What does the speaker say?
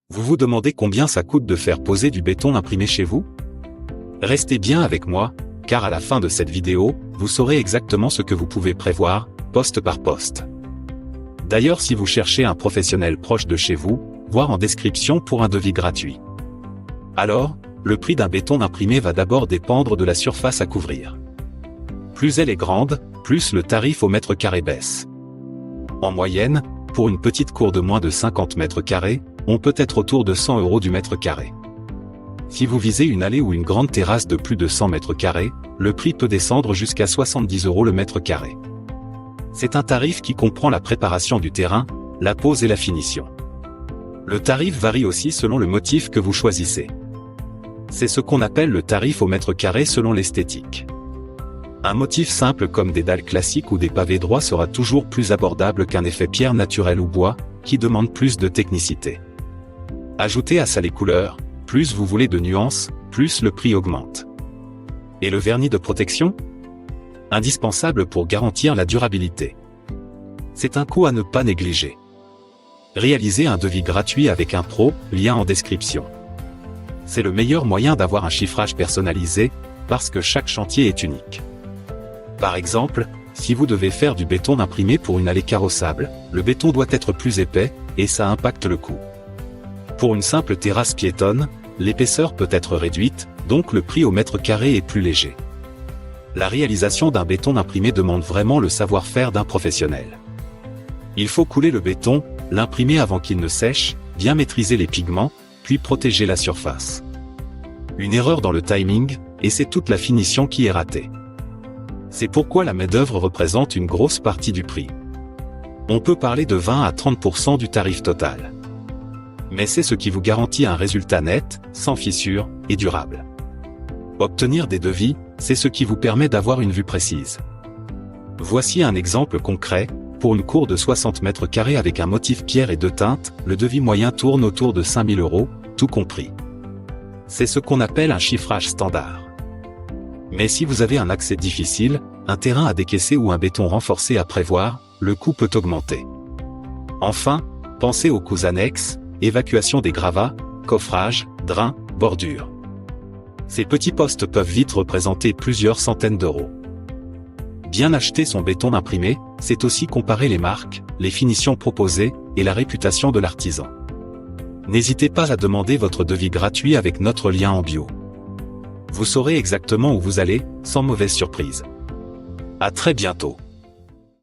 Vous vous demandez combien ça coûte de faire poser du béton imprimé chez vous? Restez bien avec moi, car à la fin de cette vidéo, vous saurez exactement ce que vous pouvez prévoir, poste par poste. D'ailleurs, si vous cherchez un professionnel proche de chez vous, voir en description pour un devis gratuit. Alors, le prix d'un béton imprimé va d'abord dépendre de la surface à couvrir. Plus elle est grande, plus le tarif au mètre carré baisse. En moyenne, pour une petite cour de moins de 50 mètres carrés, on peut être autour de 100 € du mètre carré. Si vous visez une allée ou une grande terrasse de plus de 100 mètres carrés, le prix peut descendre jusqu'à 70 € le mètre carré. C'est un tarif qui comprend la préparation du terrain, la pose et la finition. Le tarif varie aussi selon le motif que vous choisissez. C'est ce qu'on appelle le tarif au mètre carré selon l'esthétique. Un motif simple comme des dalles classiques ou des pavés droits sera toujours plus abordable qu'un effet pierre naturelle ou bois, qui demande plus de technicité. Ajoutez à ça les couleurs, plus vous voulez de nuances, plus le prix augmente. Et le vernis de protection? Indispensable pour garantir la durabilité. C'est un coût à ne pas négliger. Réalisez un devis gratuit avec un pro, lien en description. C'est le meilleur moyen d'avoir un chiffrage personnalisé, parce que chaque chantier est unique. Par exemple, si vous devez faire du béton imprimé pour une allée carrossable, le béton doit être plus épais, et ça impacte le coût. Pour une simple terrasse piétonne, l'épaisseur peut être réduite, donc le prix au mètre carré est plus léger. La réalisation d'un béton imprimé demande vraiment le savoir-faire d'un professionnel. Il faut couler le béton, l'imprimer avant qu'il ne sèche, bien maîtriser les pigments, puis protéger la surface. Une erreur dans le timing, et c'est toute la finition qui est ratée. C'est pourquoi la main-d'œuvre représente une grosse partie du prix. On peut parler de 20 à 30% du tarif total. Mais c'est ce qui vous garantit un résultat net, sans fissure, et durable. Obtenir des devis, c'est ce qui vous permet d'avoir une vue précise. Voici un exemple concret, pour une cour de 60 mètres carrés avec un motif pierre et deux teintes, le devis moyen tourne autour de 5 000 €, tout compris. C'est ce qu'on appelle un chiffrage standard. Mais si vous avez un accès difficile, un terrain à décaisser ou un béton renforcé à prévoir, le coût peut augmenter. Enfin, pensez aux coûts annexes, évacuation des gravats, coffrage, drains, bordures. Ces petits postes peuvent vite représenter plusieurs centaines d'euros. Bien acheter son béton imprimé, c'est aussi comparer les marques, les finitions proposées, et la réputation de l'artisan. N'hésitez pas à demander votre devis gratuit avec notre lien en bio. Vous saurez exactement où vous allez, sans mauvaise surprise. À très bientôt.